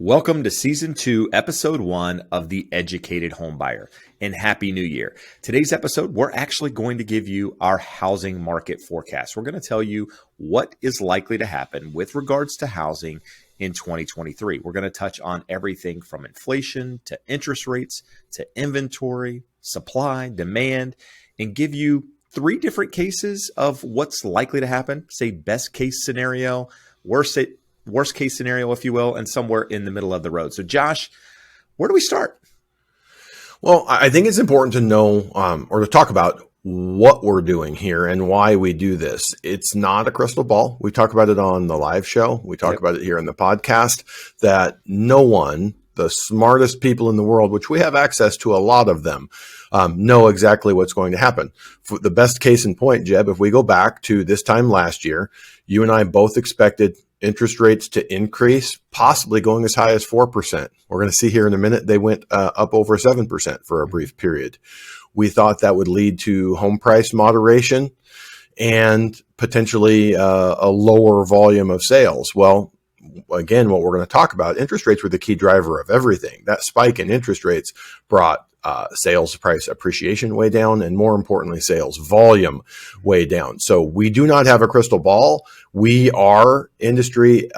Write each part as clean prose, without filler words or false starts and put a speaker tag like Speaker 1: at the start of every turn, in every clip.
Speaker 1: Welcome to Season 2, Episode 1 of The Educated Homebuyer, and Happy New Year. Today's episode, we're actually going to give you our housing market forecast. We're going to tell you what is likely to happen with regards to housing in 2023. We're going to touch on everything from inflation to interest rates to inventory, supply, demand, and give you three different cases of what's likely to happen. Say best case scenario, worst case scenario, if you will, and somewhere in the middle of the road. So Josh, where do we start?
Speaker 2: Well, I think it's important to know or to talk about what we're doing here and why we do this. It's not a crystal ball. We talk about it on the live show. We talk about it here in the podcast, that no one, the smartest people in the world, which we have access to a lot of them, know exactly what's going to happen. For the best case in point, Jeb, if we go back to this time last year, you and I both expected interest rates to increase, possibly going as high as 4%. We're going to see here in a minute, they went up over 7% for a brief period. We thought that would lead to home price moderation and potentially a lower volume of sales. Well, again, what we're going to talk about, interest rates were the key driver of everything. That spike in interest rates brought sales price appreciation way down, and more importantly, sales volume way down. So we do not have a crystal ball. We are industry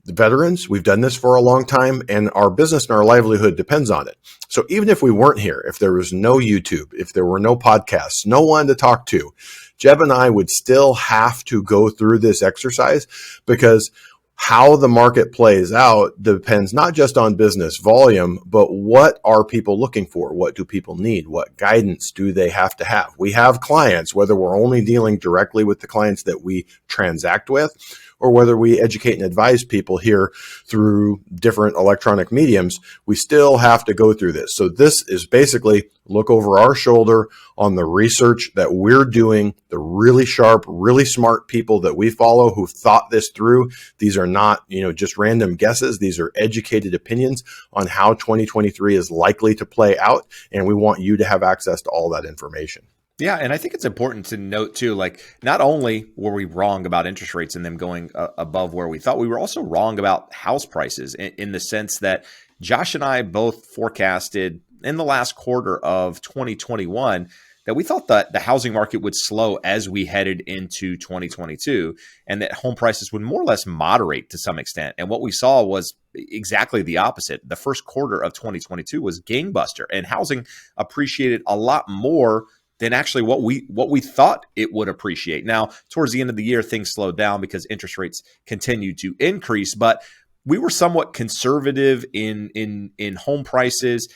Speaker 2: veterans. We've done this for a long time, and our business and our livelihood depends on it. So even if we weren't here, if there was no YouTube, if there were no podcasts, no one to talk to, Jeb and I would still have to go through this exercise, because how the market plays out depends not just on business volume, but what are people looking for? What do people need? What guidance do they have to have? We have clients, whether we're only dealing directly with the clients that we transact with, or whether we educate and advise people here through different electronic mediums, we still have to go through this. So this is basically look over our shoulder on the research that we're doing, the really sharp, really smart people that we follow who've thought this through. These are not, just random guesses. These are educated opinions on how 2023 is likely to play out. And we want you to have access to all that information.
Speaker 1: Yeah, and I think it's important to note too, not only were we wrong about interest rates and them going above where we thought, we were also wrong about house prices in the sense that Josh and I both forecasted in the last quarter of 2021 that we thought that the housing market would slow as we headed into 2022 and that home prices would more or less moderate to some extent. And what we saw was exactly the opposite. The first quarter of 2022 was gangbuster, and housing appreciated a lot more than actually what we thought it would appreciate. Now, towards the end of the year, things slowed down because interest rates continued to increase, but we were somewhat conservative in home prices,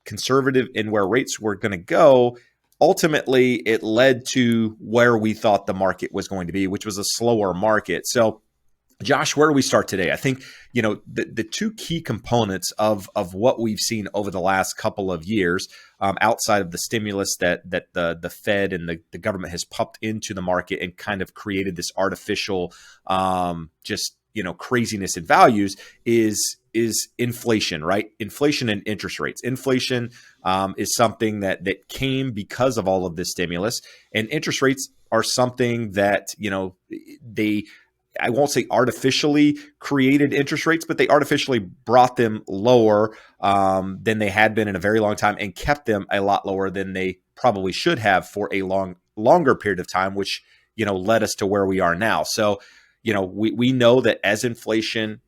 Speaker 1: conservative in where rates were going to go. Ultimately, it led to where we thought the market was going to be, which was a slower market. So, Josh, where do we start today? I think, the two key components of what we've seen over the last couple of years, outside of the stimulus that the Fed and the government has pumped into the market and kind of created this artificial craziness in values, is inflation, right? Inflation and interest rates. Inflation is something that came because of all of this stimulus, and interest rates are something that, I won't say artificially created interest rates, but they artificially brought them lower than they had been in a very long time and kept them a lot lower than they probably should have for a longer period of time, which, led us to where we are now. So, we know that as inflation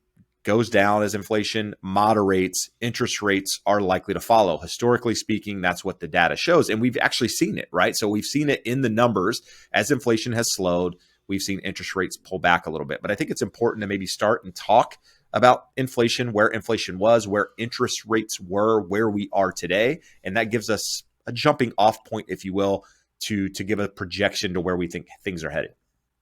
Speaker 1: goes down, as inflation moderates, interest rates are likely to follow. Historically speaking, that's what the data shows. And we've actually seen it, right? So we've seen it in the numbers as inflation has slowed. We've seen interest rates pull back a little bit. But I think it's important to maybe start and talk about inflation, where inflation was, where interest rates were, where we are today. And that gives us a jumping off point, if you will, to give a projection to where we think things are headed.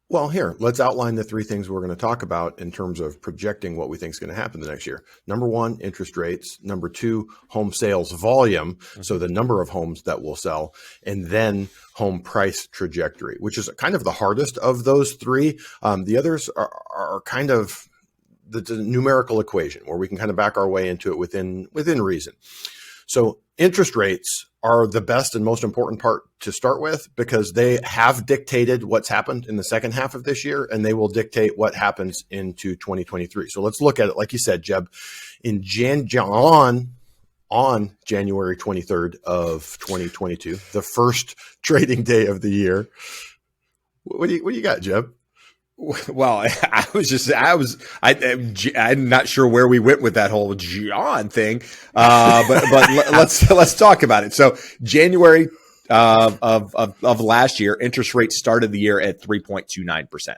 Speaker 2: Well, here, let's outline the three things we're going to talk about in terms of projecting what we think is going to happen the next year. Number one, interest rates. Number two, home sales volume. So the number of homes that will sell. And then home price trajectory, which is kind of the hardest of those three. The others are kind of the numerical equation where we can kind of back our way into it within reason. So interest rates are the best and most important part to start with because they have dictated what's happened in the second half of this year, and they will dictate what happens into 2023. So let's look at it. Like you said, Jeb, in on January 23rd of 2022, the first trading day of the year. What do you got, Jeb?
Speaker 1: Well, I'm not sure where we went with that whole John thing, but let's talk about it. So January of last year, interest rates started the year at 3.29%.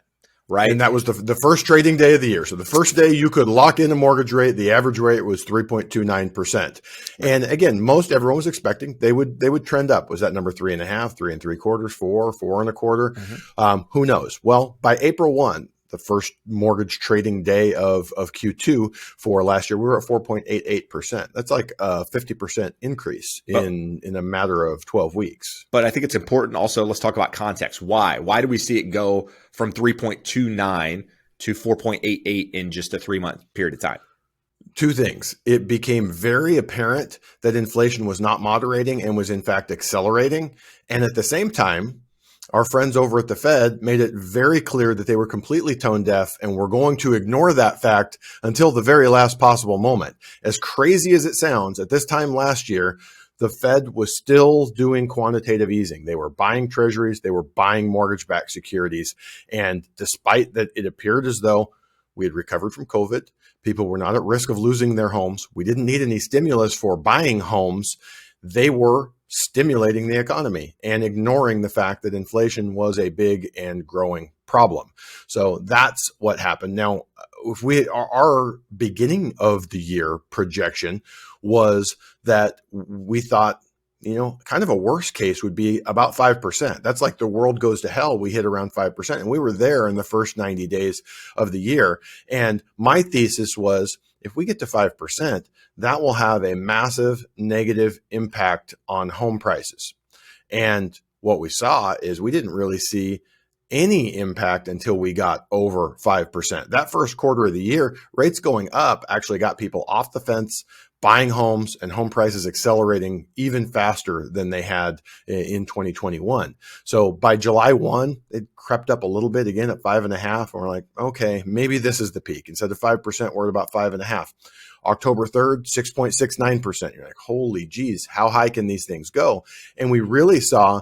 Speaker 1: Right.
Speaker 2: And that was the first trading day of the year. So the first day you could lock in a mortgage rate, the average rate was 3.29%. And again, everyone was expecting they would trend up. Was that number 3.5, 3 3/4, 4, 4 1/4? Who knows? Well, by April 1, the first mortgage trading day of Q2 for last year, we were at 4.88%. That's like a 50% increase in a matter of 12 weeks.
Speaker 1: But I think it's important also, let's talk about context. Why? Why do we see it go from 3.29 to 4.88 in just a 3-month period of time?
Speaker 2: Two things. It became very apparent that inflation was not moderating and was in fact accelerating. And at the same time, our friends over at the Fed made it very clear that they were completely tone deaf and were going to ignore that fact until the very last possible moment. As crazy as it sounds, at this time last year, the Fed was still doing quantitative easing. They were buying treasuries, they were buying mortgage-backed securities. And despite that, it appeared as though we had recovered from COVID. People were not at risk of losing their homes. We didn't need any stimulus for buying homes. They were stimulating the economy and ignoring the fact that inflation was a big and growing problem. So that's what happened. Now, if our beginning of the year projection was that we thought, kind of a worst case would be about 5%. That's like the world goes to hell. We hit around 5%. And we were there in the first 90 days of the year. And my thesis was, if we get to 5%, that will have a massive negative impact on home prices. And what we saw is we didn't really see any impact until we got over 5%. That first quarter of the year, rates going up actually got people off the fence, buying homes, and home prices accelerating even faster than they had in 2021. So by July 1, it crept up a little bit again at 5.5. And we're like, okay, maybe this is the peak. Instead of 5%, we're at about 5.5. October 3rd, 6.69%. You're like, holy geez, how high can these things go? And we really saw,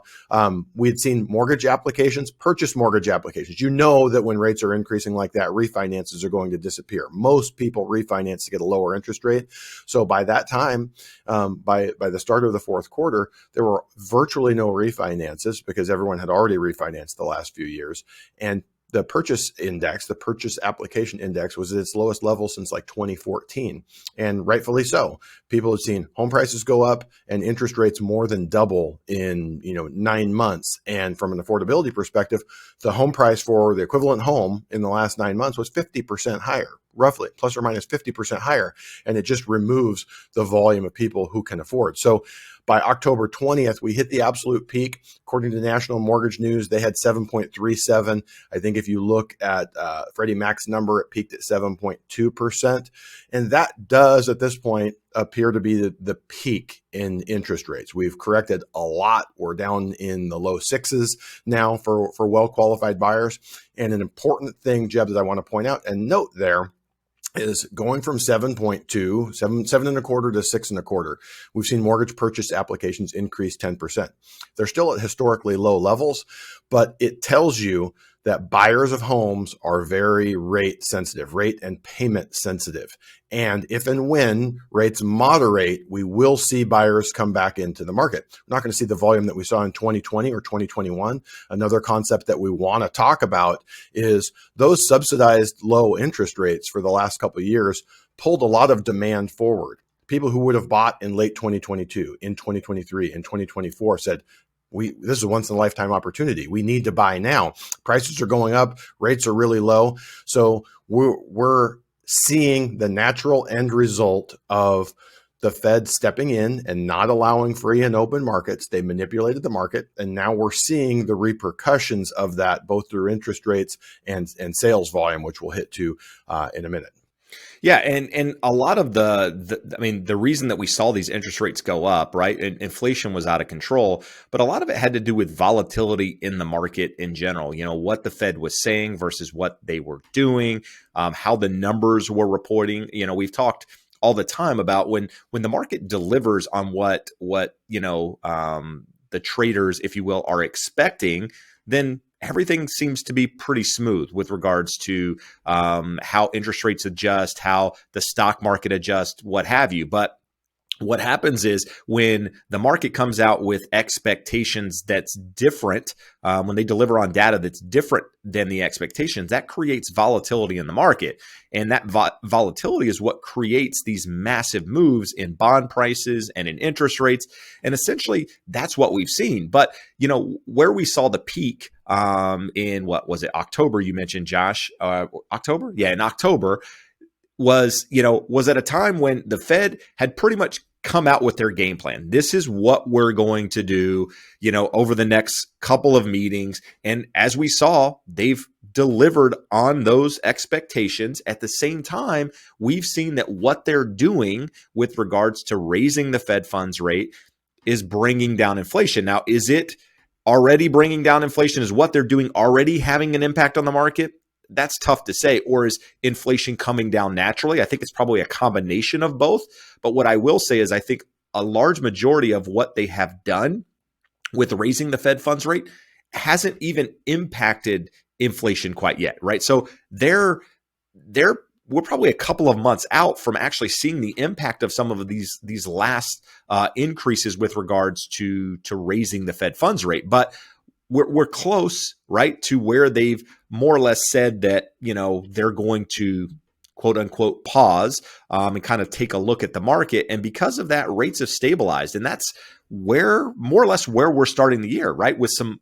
Speaker 2: we had seen mortgage applications, purchase mortgage applications. You know that when rates are increasing like that, refinances are going to disappear. Most people refinance to get a lower interest rate. So by that time, by the start of the fourth quarter, there were virtually no refinances because everyone had already refinanced the last few years. And the purchase index, the purchase application index, was at its lowest level since like 2014. And rightfully so. People have seen home prices go up and interest rates more than double in 9 months. And from an affordability perspective, the home price for the equivalent home in the last 9 months was 50% higher, roughly plus or minus 50% higher. And it just removes the volume of people who can afford. So by October 20th, we hit the absolute peak. According to National Mortgage News, they had 7.37. I think if you look at Freddie Mac's number, it peaked at 7.2%. And that does, at this point, appear to be the peak in interest rates. We've corrected a lot. We're down in the low 6s now for well-qualified buyers. And an important thing, Jeb, that I want to point out and note there is going from 7.2, 7.25 to 6.25. We've seen mortgage purchase applications increase 10%. They're still at historically low levels, but it tells you that buyers of homes are very rate sensitive, rate and payment sensitive. And if and when rates moderate, we will see buyers come back into the market. We're not going to see the volume that we saw in 2020 or 2021. Another concept that we want to talk about is those subsidized low interest rates for the last couple of years pulled a lot of demand forward. People who would have bought in late 2022, in 2023, in 2024 said, this is a once in a lifetime opportunity. We need to buy now. Prices are going up. Rates are really low. So we're seeing the natural end result of the Fed stepping in and not allowing free and open markets. They manipulated the market. And now we're seeing the repercussions of that, both through interest rates and sales volume, which we'll hit to in a minute.
Speaker 1: Yeah, and a lot of I mean, the reason that we saw these interest rates go up, right? And inflation was out of control, but a lot of it had to do with volatility in the market in general. You know, what the Fed was saying versus what they were doing, how the numbers were reporting. You know, we've talked all the time about when the market delivers on what the traders, if you will, are expecting, then everything seems to be pretty smooth with regards to how interest rates adjust, how the stock market adjusts, what have you. But what happens is when the market comes out with expectations that's different, when they deliver on data that's different than the expectations, that creates volatility in the market. And that volatility is what creates these massive moves in bond prices and in interest rates. And essentially, that's what we've seen. But, you know, where we saw the peak in what was it, October, you mentioned, Josh, October? Yeah, in October, was at a time when the Fed had pretty much come out with their game plan. This is what we're going to do, over the next couple of meetings. And as we saw, they've delivered on those expectations. At the same time, we've seen that what they're doing with regards to raising the Fed funds rate is bringing down inflation. Now, is it already bringing down inflation? Is what they're doing already having an impact on the market? That's tough to say. Or is inflation coming down naturally? I think it's probably a combination of both. But what I will say is I think a large majority of what they have done with raising the Fed funds rate hasn't even impacted inflation quite yet, right? So we're probably a couple of months out from actually seeing the impact of some of these last increases with regards to raising the Fed funds rate. But we're close, right, to where they've more or less said that, they're going to quote unquote pause and kind of take a look at the market. And because of that, rates have stabilized. And that's more or less where we're starting the year, right? With some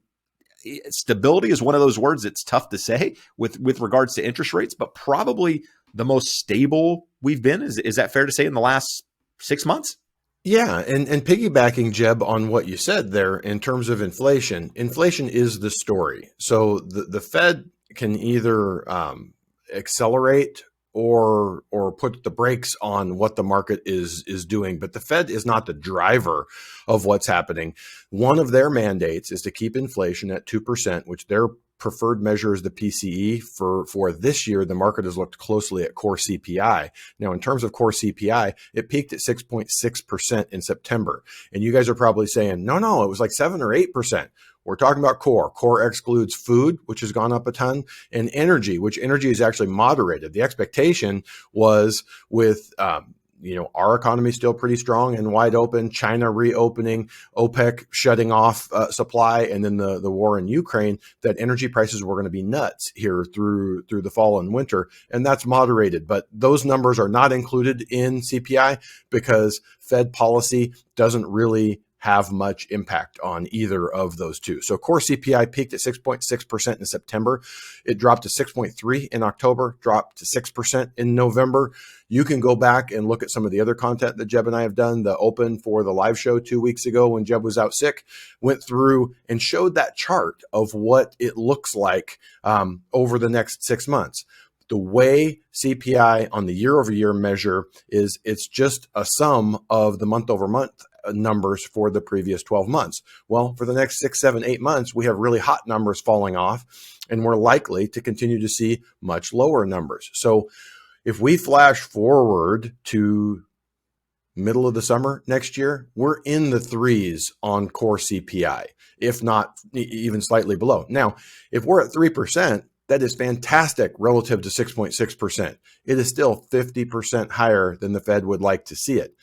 Speaker 1: stability is one of those words that's tough to say with regards to interest rates, but probably the most stable we've been. Is that fair to say in the last 6 months?
Speaker 2: Yeah, and piggybacking, Jeb, on what you said there in terms of inflation is the story. So the Fed can either accelerate or put the brakes on what the market is doing, but the Fed is not the driver of what's happening. One of their mandates is to keep inflation at 2%, which their preferred measure is the PCE. For this year, the market has looked closely at core CPI. Now, in terms of core CPI, it peaked at 6.6% in September. And you guys are probably saying, no, it was like 7 or 8%. We're talking about core. Core excludes food, which has gone up a ton, and energy, which energy is actually moderated. The expectation was with our economy is still pretty strong and wide open, China reopening, OPEC shutting off supply, and then the war in Ukraine, that energy prices were going to be nuts here through the fall and winter. And that's moderated. But those numbers are not included in CPI because Fed policy doesn't really have much impact on either of those two. So core CPI peaked at 6.6% in September. It dropped to 6.3 in October, dropped to 6% in November. You can go back and look at some of the other content that Jeb and I have done. The open for the live show 2 weeks ago when Jeb was out sick, went through and showed that chart of what it looks like over the next 6 months. The way CPI on the year-over-year measure is, it's just a sum of the month-over-month numbers for the previous 12 months. Well, for the next 6, 7, 8 months, we have really hot numbers falling off, and we're likely to continue to see much lower numbers. So if we flash forward to middle of the summer next year, we're in the threes on core CPI, if not even slightly below. Now, if we're at 3%, that is fantastic relative to 6.6%. It is still 50% higher than the Fed would like to see it.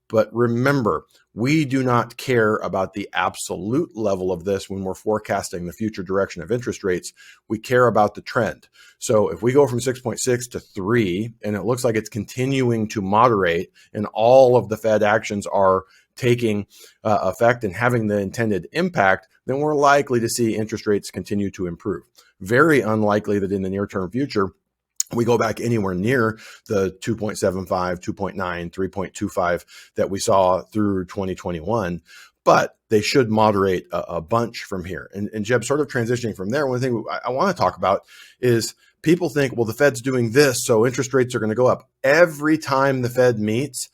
Speaker 2: But remember, we do not care about the absolute level of this when we're forecasting the future direction of interest rates. We care about the trend. So if we go from 6.6 to 3, and it looks like it's continuing to moderate, and all of the Fed actions are taking effect and having the intended impact, then we're likely to see interest rates continue to improve. Very unlikely that in the near-term future, we go back anywhere near the 2.75, 2.9, 3.25 that we saw through 2021. but they should moderate a bunch from here. And Jeb, sort of transitioning from there, one thing I want to talk about is people think, well, the Fed's doing this, so interest rates are going to go up. Every time the Fed meets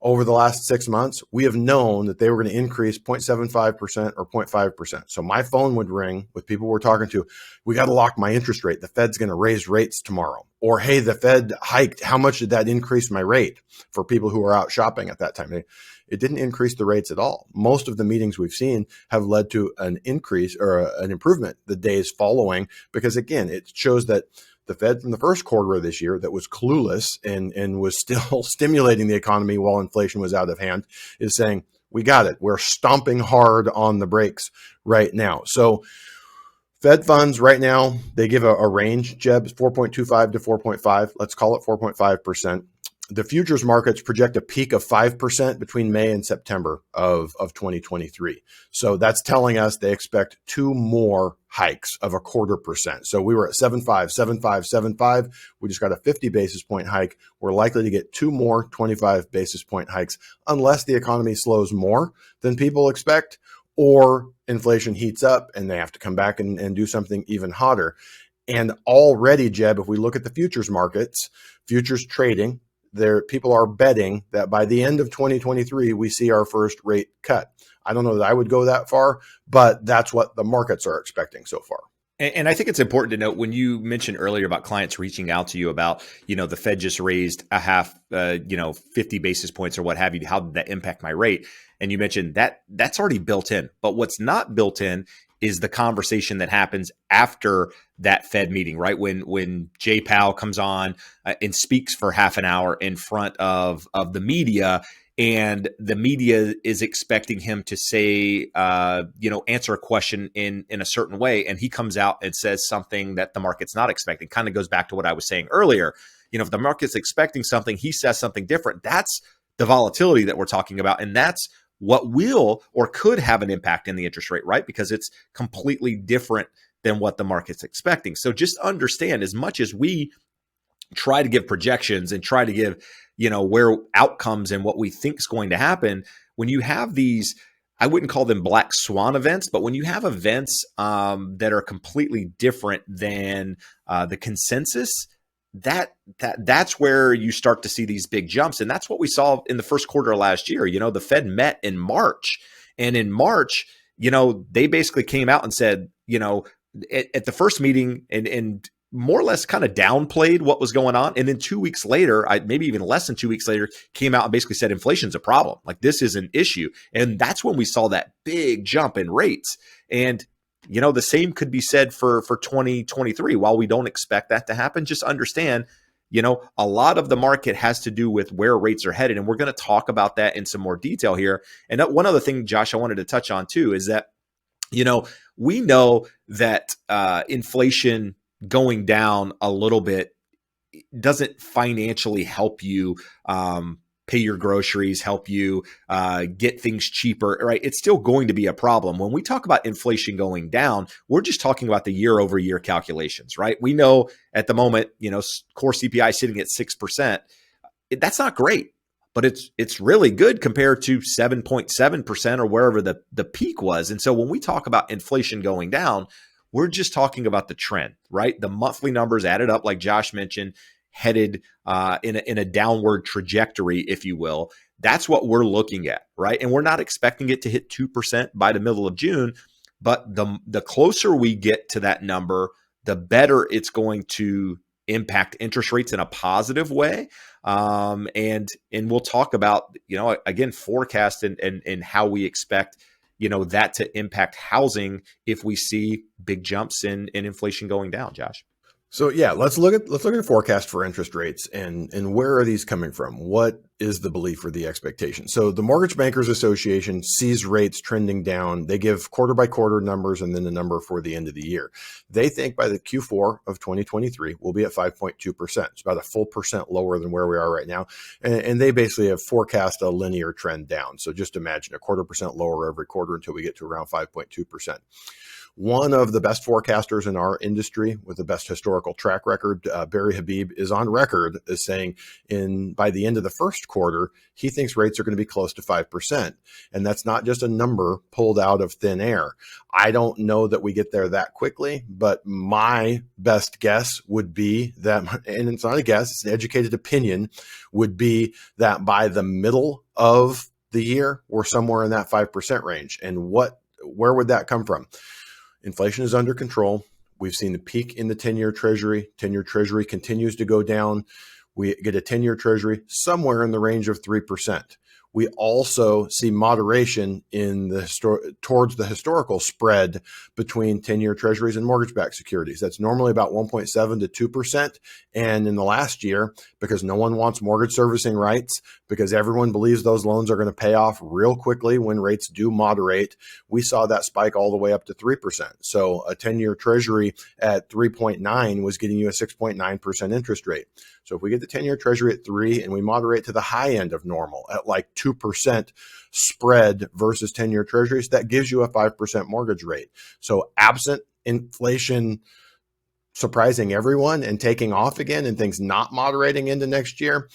Speaker 2: over the last 6 months, we have known that they were going to increase 0.75% or 0.5%. So my phone would ring with people we're talking to. We got to lock my interest rate. The Fed's going to raise rates tomorrow. Or, hey, the Fed hiked. How much did that increase my rate? For people who are out shopping at that time, it didn't increase the rates at all. Most of the meetings we've seen have led to an increase or an improvement the days following, because again, it shows that the Fed from the first quarter of this year that was clueless and was still stimulating the economy while inflation was out of hand is saying, we got it. We're stomping hard on the brakes right now. So Fed funds right now, they give a range, Jeb, 4.25 to 4.5. Let's call it 4.5%. The futures markets project a peak of 5% between May and September of 2023. So that's telling us they expect 2 more hikes of 0.25%. So we were at 7.5, 7.5, 7.5. We just got a 50 basis point hike. We're likely to get 2 more 25 basis point hikes unless the economy slows more than people expect, or inflation heats up and they have to come back and do something even hotter. And already, Jeb, if we look at the futures markets, futures trading, people are betting that by the end of 2023, we see our first rate cut. I don't know that I would go that far, but that's what the markets are expecting so far.
Speaker 1: And I think it's important to note when you mentioned earlier about clients reaching out to you about, the Fed just raised a half, 50 basis points or what have you. How did that impact my rate? And you mentioned that's already built in. But what's not built in is the conversation that happens after that Fed meeting, right? When Jay Powell comes on and speaks for half an hour in front of the media, and the media is expecting him to say, answer a question in a certain way, and he comes out and says something that the market's not expecting. Kind of goes back to what I was saying earlier. If the market's expecting something, he says something different. That's the volatility that we're talking about, and that's what will or could have an impact in the interest rate, right? Because it's completely different than what the market's expecting. So just understand, as much as we try to give projections and try to give, where outcomes and what we think is going to happen, when you have these, I wouldn't call them black swan events, but when you have events that are completely different than the consensus, that's where you start to see these big jumps. And that's what we saw in the first quarter of last year. The Fed met in March, and in March, they basically came out and said, at the first meeting and more or less kind of downplayed what was going on. And then 2 weeks later, maybe even less than 2 weeks later, came out and basically said inflation's a problem. Like, this is an issue. And that's when we saw that big jump in rates. And the same could be said for 2023. While we don't expect that to happen, just understand, a lot of the market has to do with where rates are headed. And we're going to talk about that in some more detail here. And one other thing, Josh, I wanted to touch on too, is that, we know that inflation going down a little bit doesn't financially help you pay your groceries, help you get things cheaper, right? It's still going to be a problem. When we talk about inflation going down, we're just talking about the year over year calculations, right? We know at the moment, core CPI sitting at 6%. That's not great, but it's really good compared to 7.7% or wherever the peak was. And so when we talk about inflation going down, we're just talking about the trend, right? The monthly numbers added up, like Josh mentioned, headed in a downward trajectory, if you will. That's what we're looking at, right? And we're not expecting it to hit 2% by the middle of June, but the closer we get to that number, the better it's going to impact interest rates in a positive way. And we'll talk about, again, forecast and how we expect, that to impact housing if we see big jumps in inflation going down, Josh.
Speaker 2: So yeah, let's look at the forecast for interest rates and where are these coming from? What is the belief or the expectation? So the Mortgage Bankers Association sees rates trending down. They give quarter by quarter numbers and then the number for the end of the year. They think by the Q4 of 2023, we'll be at 5.2%. It's about a full percent lower than where we are right now. And they basically have forecast a linear trend down. So just imagine a 0.25% lower every quarter until we get to around 5.2%. One of the best forecasters in our industry with the best historical track record, Barry Habib, is on record as saying by the end of the first quarter, he thinks rates are going to be close to 5%. And that's not just a number pulled out of thin air. I don't know that we get there that quickly, but my best guess would be that, and it's not a guess, it's an educated opinion, would be that by the middle of the year, we're somewhere in that 5% range. And where would that come from? Inflation is under control. We've seen the peak in the 10-year Treasury. 10-year Treasury continues to go down. We get a 10-year Treasury somewhere in the range of 3%. We also see moderation in towards the historical spread between 10-year Treasuries and mortgage-backed securities. That's normally about 1.7 to 2%. And in the last year, because no one wants mortgage servicing rights, because everyone believes those loans are going to pay off real quickly when rates do moderate, we saw that spike all the way up to 3%. So a 10-year Treasury at 3.9 was getting you a 6.9% interest rate. So if we get the 10-year Treasury at 3 and we moderate to the high end of normal at like 2% spread versus 10-year Treasuries, that gives you a 5% mortgage rate. So absent inflation surprising everyone and taking off again and things not moderating into next year,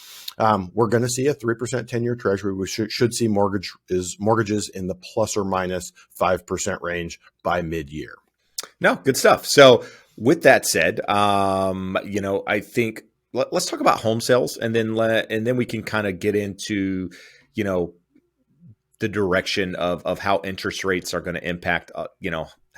Speaker 2: we're going to see a 3% 10-year Treasury. We should see mortgages in the plus or minus 5% range by mid-year.
Speaker 1: No, good stuff. So with that said, I think let's talk about home sales, and then we can kind of get into, the direction of how interest rates are going to impact,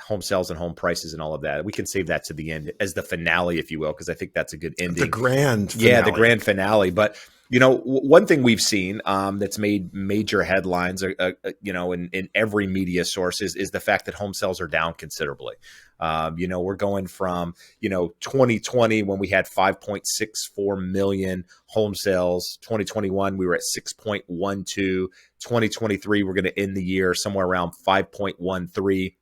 Speaker 1: home sales and home prices and all of that. We can save that to the end as the finale, if you will, because I think that's a good ending.
Speaker 2: The grand finale.
Speaker 1: Yeah, the grand finale. But, one thing we've seen that's made major headlines, in every media source is the fact that home sales are down considerably. We're going from, 2020 when we had 5.64 million home sales. 2021, we were at 6.12. 2023, we're going to end the year somewhere around 5.13.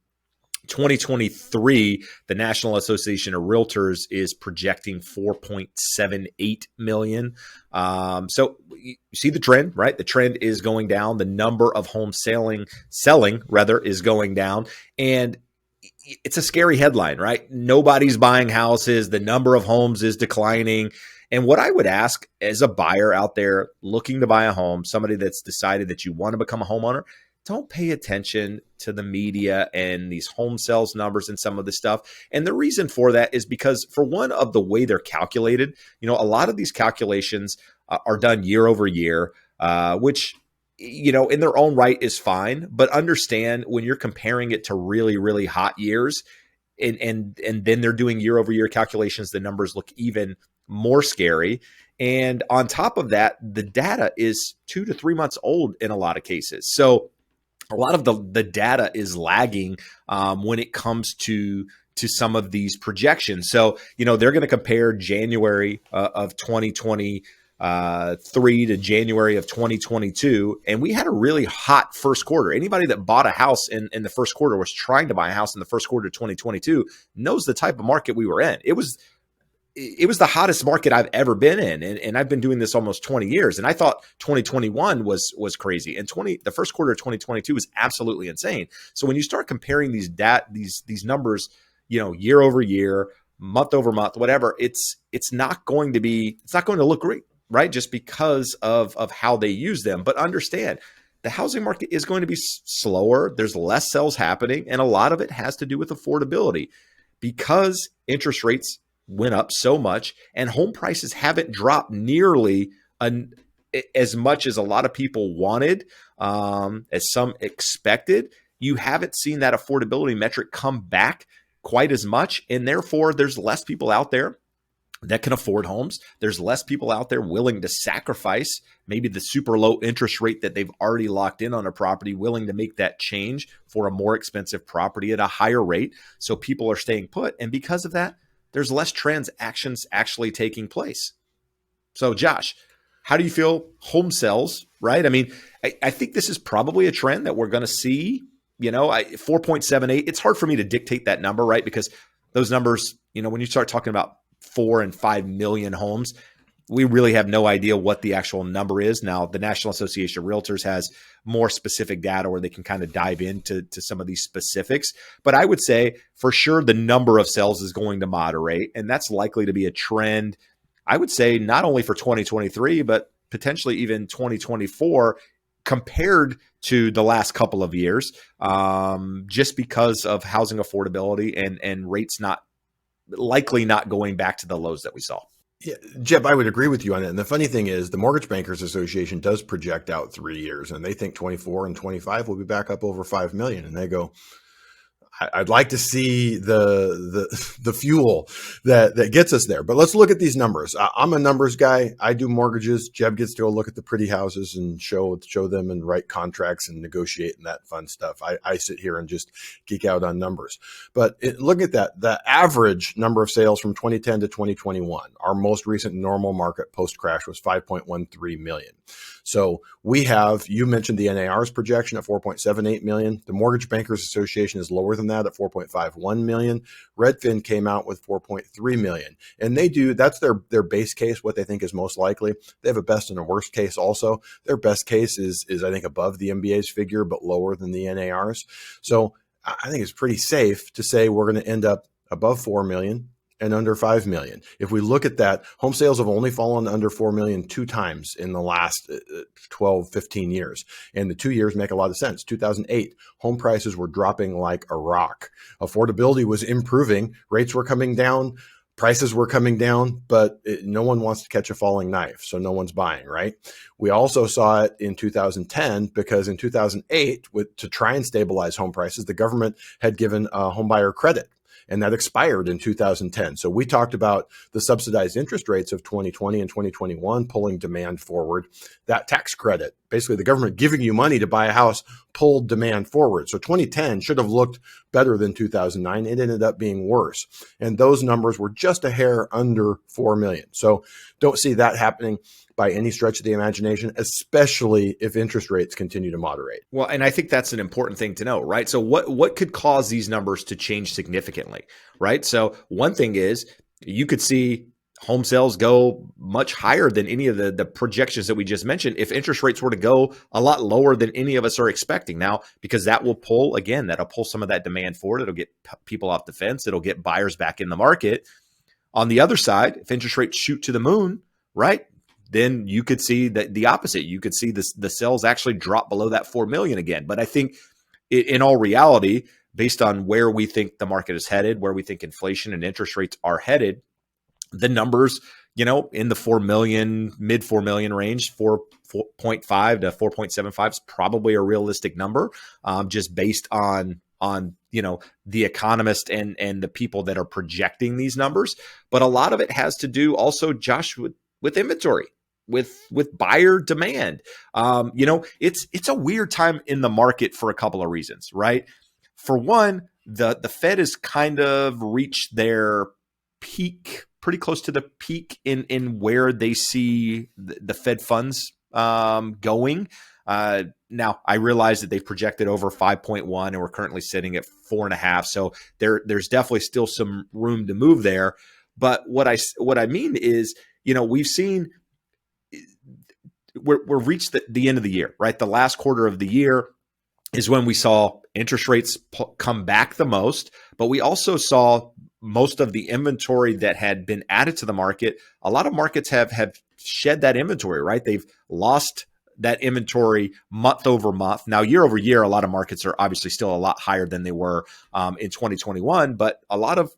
Speaker 1: 2023, the National Association of Realtors is projecting 4.78 million. So you see the trend, right? The trend is going down. The number of homes selling is going down. And it's a scary headline, right? Nobody's buying houses. The number of homes is declining. And what I would ask as a buyer out there looking to buy a home, somebody that's decided that you want to become a homeowner, don't pay attention to the media and these home sales numbers and some of this stuff. And the reason for that is because, for one, of the way they're calculated, a lot of these calculations are done year over year, which, in their own right is fine. But understand, when you're comparing it to really, really hot years, and then they're doing year over year calculations, the numbers look even more scary. And on top of that, the data is 2 to 3 months old in a lot of cases. So a lot of the data is lagging when it comes to some of these projections. So, they're going to compare January of 2023 to January of 2022. And we had a really hot first quarter. Anybody that bought a house in the first quarter, was trying to buy a house in the first quarter of 2022, knows the type of market we were in. It was the hottest market I've ever been in. And I've been doing this almost 20 years. And I thought 2021 was crazy. And the first quarter of 2022 was absolutely insane. So when you start comparing these numbers, year over year, month over month, whatever, it's not going to look great, right? Just because of how they use them. But understand, the housing market is going to be slower. There's less sales happening. And a lot of it has to do with affordability, because interest rates went up so much and home prices haven't dropped nearly as much as a lot of people wanted, as some expected. You haven't seen that affordability metric come back quite as much. And therefore, there's less people out there that can afford homes. There's less people out there willing to sacrifice maybe the super low interest rate that they've already locked in on a property, willing to make that change for a more expensive property at a higher rate. So people are staying put. And because of that, there's less transactions actually taking place. So Josh, how do you feel home sales, right? I mean, I think this is probably a trend that we're going to see, 4.78. It's hard for me to dictate that number, right? Because those numbers, when you start talking about 4 and 5 million homes, we really have no idea what the actual number is. Now, the National Association of Realtors has more specific data where they can kind of dive into some of these specifics. But I would say for sure the number of sales is going to moderate, and that's likely to be a trend, I would say, not only for 2023, but potentially even 2024 compared to the last couple of years, just because of housing affordability and rates likely not going back to the lows that we saw.
Speaker 2: Yeah, Jeb, I would agree with you on that. And the funny thing is the Mortgage Bankers Association does project out 3 years, and they think 24 and 25 will be back up over 5 million. And they go, I'd like to see the fuel that gets us there. But let's look at these numbers. I'm a numbers guy. I do mortgages. Jeb gets to go look at the pretty houses and show them and write contracts and negotiate and that fun stuff. I sit here and just geek out on numbers. But look at that. The average number of sales from 2010 to 2021, our most recent normal market post-crash was 5.13 million. So we have, you mentioned the NAR's projection at 4.78 million. The Mortgage Bankers Association is lower than that at 4.51 million. Redfin came out with 4.3 million. And that's their base case, what they think is most likely. They have a best and a worst case also. Their best case is I think above the MBA's figure, but lower than the NAR's. So I think it's pretty safe to say we're going to end up above 4 million and under 5 million. If we look at that, home sales have only fallen under 4 million 2 times in the last 12, 15 years. And the 2 years make a lot of sense. 2008, home prices were dropping like a rock. Affordability was improving. Rates were coming down. Prices were coming down, but no one wants to catch a falling knife. So no one's buying, right? We also saw it in 2010 because in 2008, to try and stabilize home prices, the government had given a homebuyer credit. And that expired in 2010. So we talked about the subsidized interest rates of 2020 and 2021 pulling demand forward. That tax credit, basically the government giving you money to buy a house, pulled demand forward. So 2010 should have looked better than 2009. It ended up being worse. And those numbers were just a hair under 4 million. So don't see that happening by any stretch of the imagination, especially if interest rates continue to moderate.
Speaker 1: Well, and I think that's an important thing to know, right? So what could cause these numbers to change significantly, right? So one thing is you could see home sales go much higher than any of the projections that we just mentioned if interest rates were to go a lot lower than any of us are expecting now, because that'll pull some of that demand forward. It'll get people off the fence. It'll get buyers back in the market. On the other side, if interest rates shoot to the moon, right, then you could see the opposite. You could see the sales actually drop below that 4 million again. But I think in all reality, based on where we think the market is headed, where we think inflation and interest rates are headed, the numbers, in the 4 million, mid 4 million range, 4.5 to 4.75 is probably a realistic number, just based on the economist and the people that are projecting these numbers. But a lot of it has to do also, Josh, with inventory, with buyer demand. It's a weird time in the market for a couple of reasons, right? For one, the Fed has kind of reached their peak, pretty close to the peak in where they see the Fed funds going. Now, I realize that they've projected over 5.1 and we're currently sitting at 4.5. So there's definitely still some room to move there. But what I mean is, we've seen we're reached the end of the year, right? The last quarter of the year is when we saw interest rates come back the most, but we also saw most of the inventory that had been added to the market. A lot of markets have shed that inventory, right? They've lost that inventory month over month. Now, year over year, a lot of markets are obviously still a lot higher than they were in 2021, but a lot of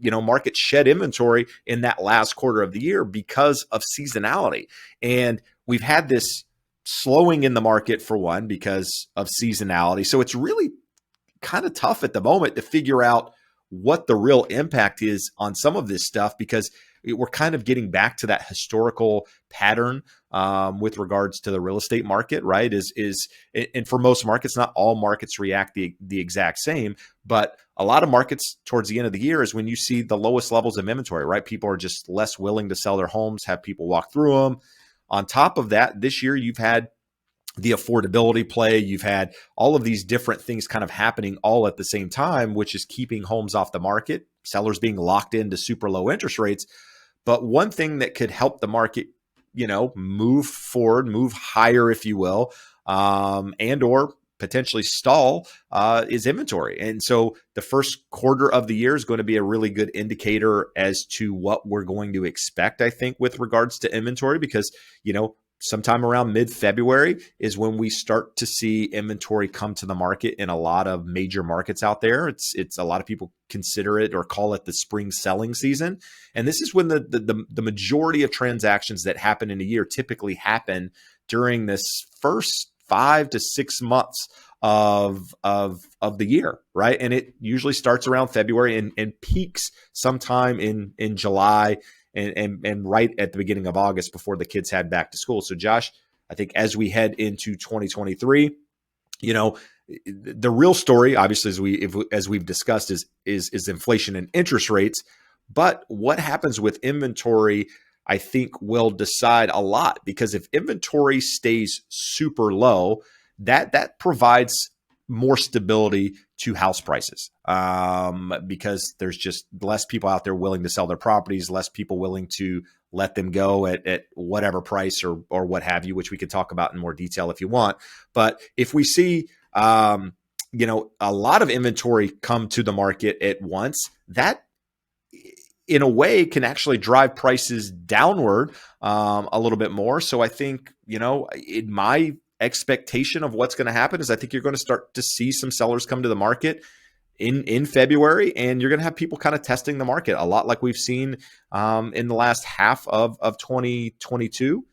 Speaker 1: markets shed inventory in that last quarter of the year because of seasonality. And we've had this slowing in the market for one because of seasonality. So it's really kind of tough at the moment to figure out what the real impact is on some of this stuff, because we're kind of getting back to that historical pattern with regards to the real estate market, right? And for most markets, not all markets react the exact same, but a lot of markets towards the end of the year is when you see the lowest levels of inventory, right? People are just less willing to sell their homes, have people walk through them. On top of that, this year you've had the affordability play. You've had all of these different things kind of happening all at the same time, which is keeping homes off the market, sellers being locked into super low interest rates. But one thing that could help the market, move forward, move higher, if you will, and or potentially stall is inventory. And so the first quarter of the year is going to be a really good indicator as to what we're going to expect, I think, with regards to inventory, because, sometime around mid-February is when we start to see inventory come to the market in a lot of major markets out there. It's a lot of people consider it or call it the spring selling season. And this is when the majority of transactions that happen in a year typically happen during this first 5 to 6 months of the year, right? And it usually starts around February and peaks sometime in July and right at the beginning of August before the kids head back to school. So Josh, I think as we head into 2023, the real story, obviously, as we've discussed, is inflation and interest rates. But what happens with inventory, I think, will decide a lot, because if inventory stays super low, that provides more stability to house prices, because there's just less people out there willing to sell their properties, less people willing to let them go at whatever price or what have you, which we could talk about in more detail if you want. But if we see a lot of inventory come to the market at once, that in a way can actually drive prices downward a little bit more. So I think, in my expectation of what's going to happen is I think you're going to start to see some sellers come to the market in February, and you're going to have people kind of testing the market a lot like we've seen in the last half of 2022,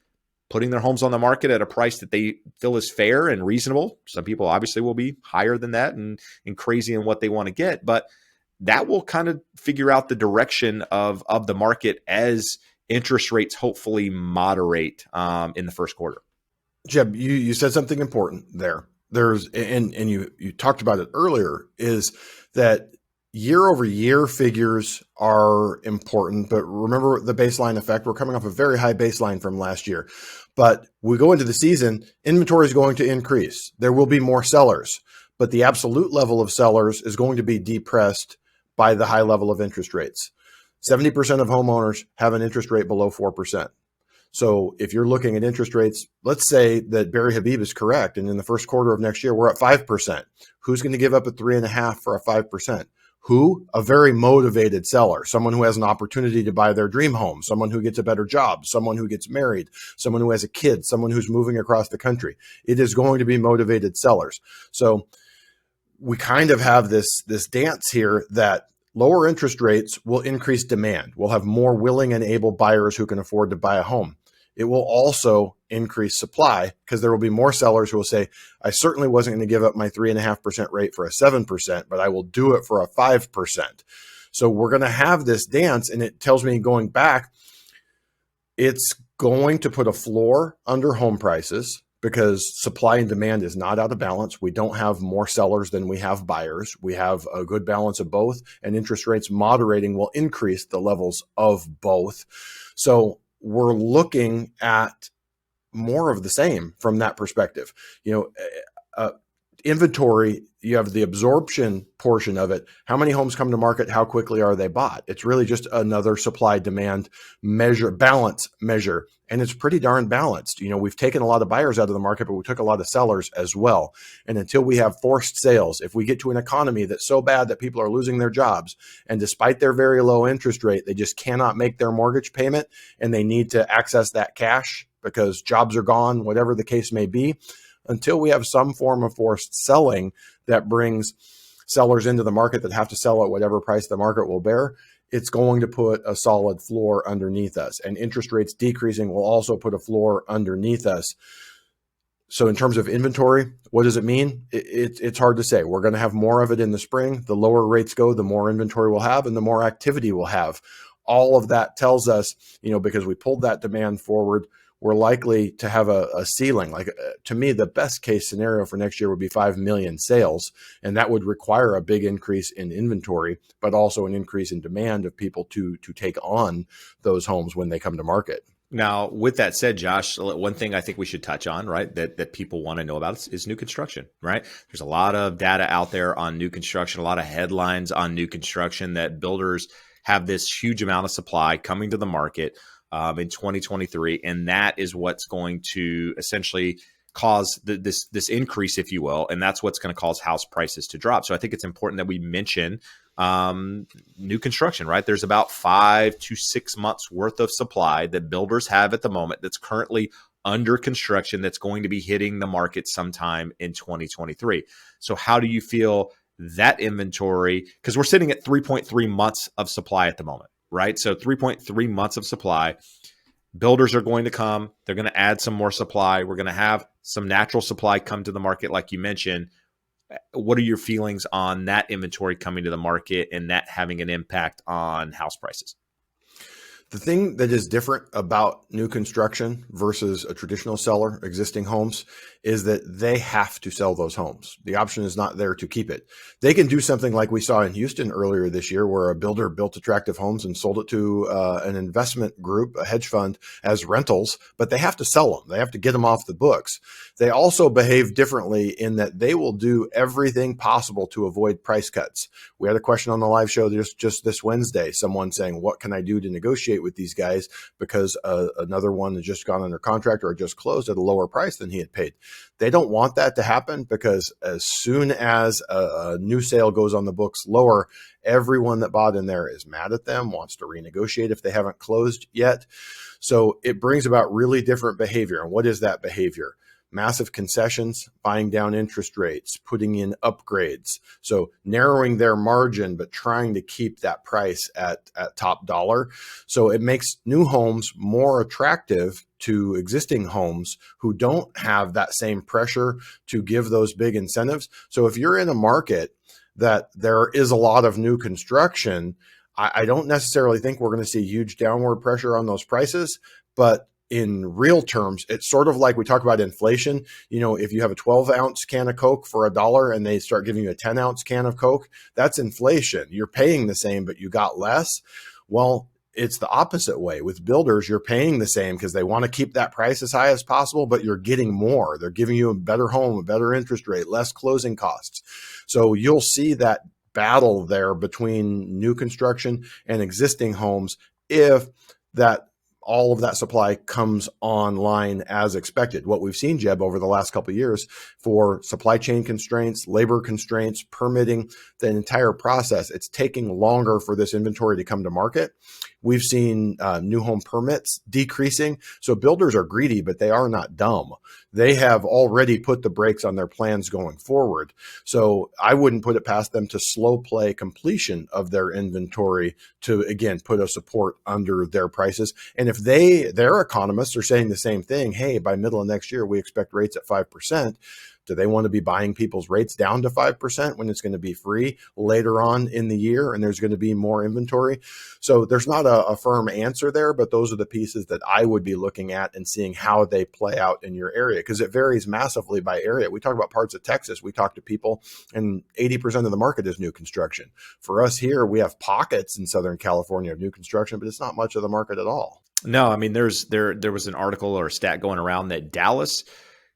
Speaker 1: putting their homes on the market at a price that they feel is fair and reasonable. Some people obviously will be higher than that and crazy in what they want to get, but that will kind of figure out the direction of the market as interest rates hopefully moderate in the first quarter.
Speaker 2: Jeb, you said something important there. And you talked about it earlier, is that year over year figures are important, but remember the baseline effect. We're coming off a very high baseline from last year, but we go into the season, inventory is going to increase. There will be more sellers, but the absolute level of sellers is going to be depressed by the high level of interest rates. 70% of homeowners have an interest rate below 4%. So if you're looking at interest rates, let's say that Barry Habib is correct, and in the first quarter of next year, we're at 5%. Who's going to give up a 3.5% for a 5%? Who? A very motivated seller, someone who has an opportunity to buy their dream home, someone who gets a better job, someone who gets married, someone who has a kid, someone who's moving across the country. It is going to be motivated sellers. So we kind of have this dance here that lower interest rates will increase demand. We'll have more willing and able buyers who can afford to buy a home. It will also increase supply, because there will be more sellers who will say, I certainly wasn't going to give up my 3.5% rate for a 7%, but I will do it for a 5%. So we're going to have this dance, and it tells me, going back, it's going to put a floor under home prices, because supply and demand is not out of balance. We don't have more sellers than we have buyers. We have a good balance of both, and interest rates moderating will increase the levels of both. So we're looking at more of the same from that perspective. Inventory, you have the absorption portion of it. How many homes come to market? How quickly are they bought? It's really just another supply demand measure, balance measure. And it's pretty darn balanced. We've taken a lot of buyers out of the market, but we took a lot of sellers as well. And until we have forced sales, if we get to an economy that's so bad that people are losing their jobs, and despite their very low interest rate, they just cannot make their mortgage payment, and they need to access that cash because jobs are gone, whatever the case may be, until we have some form of forced selling that brings sellers into the market that have to sell at whatever price the market will bear, it's going to put a solid floor underneath us. And interest rates decreasing will also put a floor underneath us. So in terms of inventory, what does it mean? It's hard to say. We're going to have more of it in the spring. The lower rates go, the more inventory we'll have and the more activity we'll have. All of that tells us, because we pulled that demand forward, we're likely to have a ceiling. To me, the best case scenario for next year would be 5 million sales. And that would require a big increase in inventory, but also an increase in demand of people to take on those homes when they come to market.
Speaker 1: Now, with that said, Josh, one thing I think we should touch on, right, that people want to know about is new construction, right? There's a lot of data out there on new construction, a lot of headlines on new construction that builders have this huge amount of supply coming to the market in 2023, and that is what's going to essentially cause this increase, if you will, and that's what's going to cause house prices to drop. So I think it's important that we mention new construction, right? There's about 5 to 6 months worth of supply that builders have at the moment that's currently under construction that's going to be hitting the market sometime in 2023. So how do you feel that inventory, because we're sitting at 3.3 months of supply at the moment, right? So 3.3 months of supply. Builders are going to come. They're going to add some more supply. We're going to have some natural supply come to the market, like you mentioned. What are your feelings on that inventory coming to the market and that having an impact on house prices?
Speaker 2: The thing that is different about new construction versus a traditional seller, existing homes, is that they have to sell those homes. The option is not there to keep it. They can do something like we saw in Houston earlier this year, where a builder built attractive homes and sold it to an investment group, a hedge fund, as rentals, but they have to sell them. They have to get them off the books. They also behave differently in that they will do everything possible to avoid price cuts. We had a question on the live show just this Wednesday, someone saying, what can I do to negotiate with these guys because another one has just gone under contract or just closed at a lower price than he had paid. They don't want that to happen, because as soon as a new sale goes on the books lower, everyone that bought in there is mad at them, wants to renegotiate if they haven't closed yet. So it brings about really different behavior. And what is that behavior? Massive concessions, buying down interest rates, putting in upgrades. So narrowing their margin, but trying to keep that price at top dollar. So it makes new homes more attractive to existing homes who don't have that same pressure to give those big incentives. So if you're in a market that there is a lot of new construction, I don't necessarily think we're going to see huge downward pressure on those prices, but in real terms, it's sort of like we talk about inflation. You know, if you have a 12-ounce can of Coke for $1 and they start giving you a 10-ounce can of Coke, that's inflation. You're paying the same, but you got less. Well, it's the opposite way. With builders, you're paying the same because they want to keep that price as high as possible, but you're getting more. They're giving you a better home, a better interest rate, less closing costs. So you'll see that battle there between new construction and existing homes if that all of that supply comes online as expected. What we've seen, Jeb, over the last couple of years for supply chain constraints, labor constraints, permitting, the entire process, it's taking longer for this inventory to come to market. We've seen new home permits decreasing. So builders are greedy, but they are not dumb. They have already put the brakes on their plans going forward. So I wouldn't put it past them to slow play completion of their inventory to, again, put a support under their prices. And if their economists are saying the same thing, hey, by middle of next year, we expect rates at 5%. Do they want to be buying people's rates down to 5% when it's going to be free later on in the year and there's going to be more inventory? So there's not a firm answer there, but those are the pieces that I would be looking at and seeing how they play out in your area, because it varies massively by area. We talk about parts of Texas. We talk to people and 80% of the market is new construction. For us here, we have pockets in Southern California of new construction, but it's not much of the market at all.
Speaker 1: No, I mean, there was an article or a stat going around that Dallas,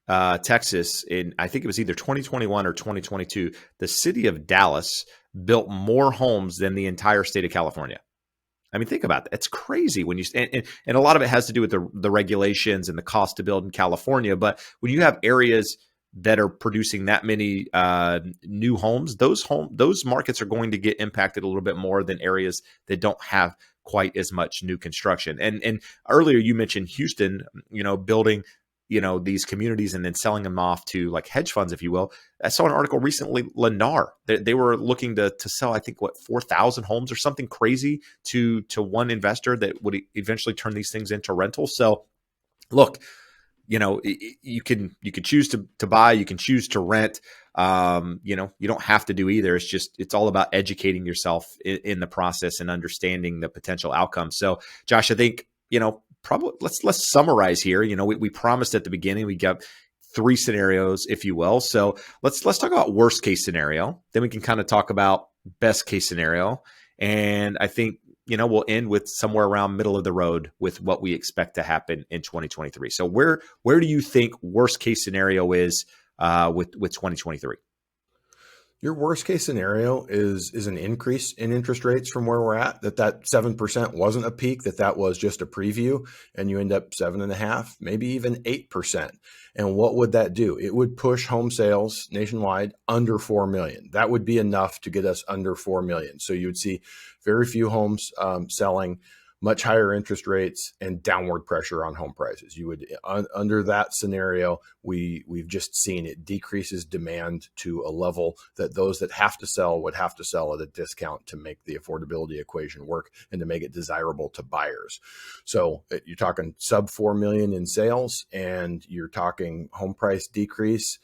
Speaker 1: Texas, in I think it was either 2021 or 2022, the city of Dallas built more homes than the entire state of California. I mean, think about that. It's crazy when you and a lot of it has to do with the regulations and the cost to build in California. But when you have areas that are producing that many new homes, those markets are going to get impacted a little bit more than areas that don't have quite as much new construction. And earlier you mentioned Houston, building these communities and then selling them off to like hedge funds, if you will. I saw an article recently, Lennar, they were looking to sell, I think, 4,000 homes or something crazy to one investor that would eventually turn these things into rentals. So look, you can choose to buy, you can choose to rent. You don't have to do either. It's all about educating yourself in the process and understanding the potential outcomes. So Josh, I think, probably let's summarize here. We promised at the beginning, we got 3 scenarios, if you will. So let's talk about worst case scenario. Then we can kind of talk about best case scenario. And I think, we'll end with somewhere around middle of the road with what we expect to happen in 2023. So where do you think worst case scenario is with 2023?
Speaker 2: Your worst case scenario is an increase in interest rates from where we're at, that 7% wasn't a peak, that was just a preview, and you end up 7.5%, maybe even 8%. And what would that do? It would push home sales nationwide under 4 million. That would be enough to get us under 4 million. So you would see very few homes selling, much higher interest rates, and downward pressure on home prices. You would, under that scenario, we've just seen it decreases demand to a level that those that have to sell would have to sell at a discount to make the affordability equation work and to make it desirable to buyers. So you're talking sub 4 million in sales, and you're talking home price decrease.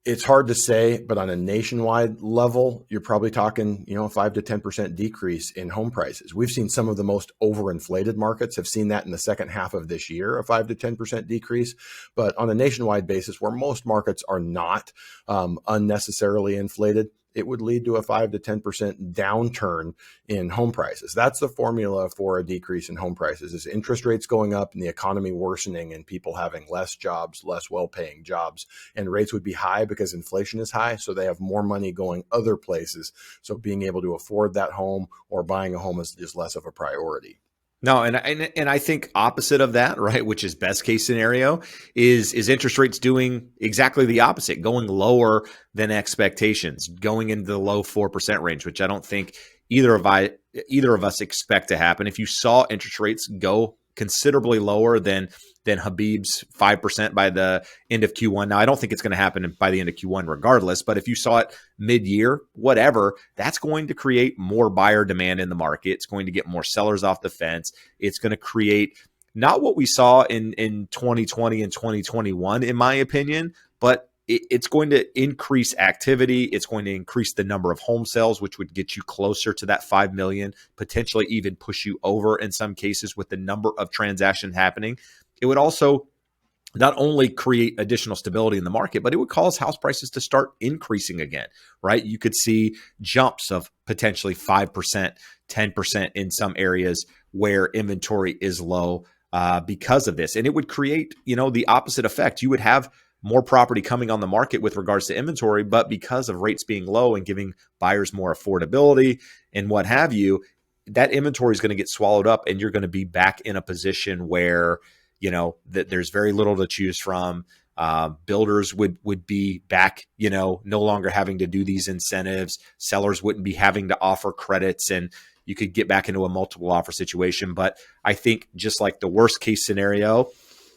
Speaker 2: It's hard to say, but on a nationwide level, you're probably talking, a 5 to 10% decrease in home prices. We've seen some of the most overinflated markets have seen that in the second half of this year, a 5 to 10% decrease. But on a nationwide basis, where most markets are not unnecessarily inflated, it would lead to a 5 to 10% downturn in home prices. That's the formula for a decrease in home prices, is interest rates going up and the economy worsening and people having less jobs, less well-paying jobs, and rates would be high because inflation is high. So they have more money going other places. So being able to afford that home or buying a home is just less of a priority.
Speaker 1: No, and I think opposite of that, right, which is best case scenario, is interest rates doing exactly the opposite, going lower than expectations, going into the low 4% range, which I don't think either of us expect to happen. If you saw interest rates go considerably lower than Habib's 5% by the end of Q1. Now, I don't think it's going to happen by the end of Q1 regardless, but if you saw it mid-year, whatever, that's going to create more buyer demand in the market. It's going to get more sellers off the fence. It's going to create not what we saw in 2020 and 2021, in my opinion, but it's going to increase activity. It's going to increase the number of home sales, which would get you closer to that 5 million, potentially even push you over in some cases with the number of transactions happening. It would also not only create additional stability in the market, but it would cause house prices to start increasing again, right? You could see jumps of potentially 5%, 10% in some areas where inventory is low because of this. And it would create, the opposite effect. You would have more property coming on the market with regards to inventory, but because of rates being low and giving buyers more affordability and what have you, that inventory is going to get swallowed up and you're going to be back in a position where, that there's very little to choose from. Builders would be back, no longer having to do these incentives. Sellers wouldn't be having to offer credits, and you could get back into a multiple offer situation. But I think just like the worst case scenario,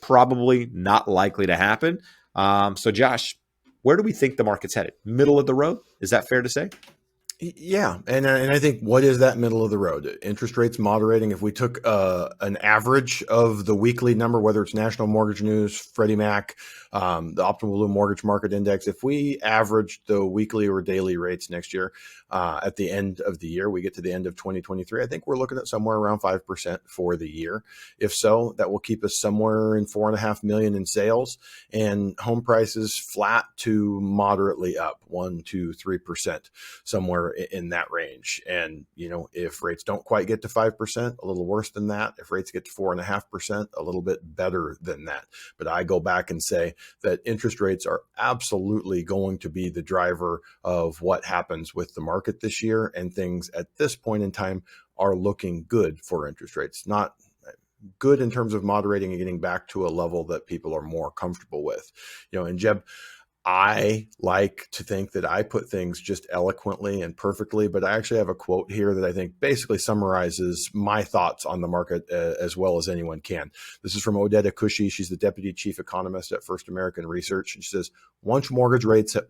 Speaker 1: probably not likely to happen. So Josh, where do we think the market's headed? Middle of the road? Is that fair to say?
Speaker 2: Yeah. And I think, what is that middle of the road? Interest rates moderating. If we took an average of the weekly number, whether it's National Mortgage News, Freddie Mac, the Optimal Blue Mortgage Market Index, if we averaged the weekly or daily rates next year at the end of the year, we get to the end of 2023, I think we're looking at somewhere around 5% for the year. If so, that will keep us somewhere in 4.5 million in sales, and home prices flat to moderately up 1, 2, 3%, somewhere in that range. And, if rates don't quite get to 5%, a little worse than that. If rates get to 4.5%, a little bit better than that. But I go back and say that interest rates are absolutely going to be the driver of what happens with the market this year. And things at this point in time are looking good for interest rates. Not good in terms of moderating and getting back to a level that people are more comfortable with. And Jeb, I like to think that I put things just eloquently and perfectly, but I actually have a quote here that I think basically summarizes my thoughts on the market as well as anyone can. This is from Odetta Cushy. She's the deputy chief economist at First American Research. And she says, once mortgage rates have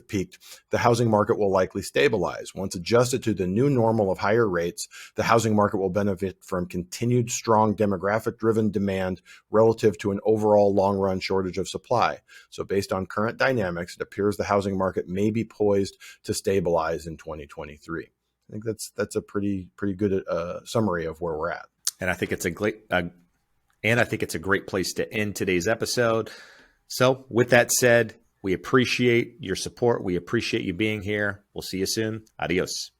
Speaker 2: peaked, the housing market will likely stabilize. Once adjusted to the new normal of higher rates, the housing market will benefit from continued strong demographic-driven demand relative to an overall long-run shortage of supply. So based on current dynamics, it appears the housing market may be poised to stabilize in 2023. I think that's a pretty good summary of where we're at.
Speaker 1: And I think it's a great place to end today's episode. So with that said, we appreciate your support. We appreciate you being here. We'll see you soon. Adios.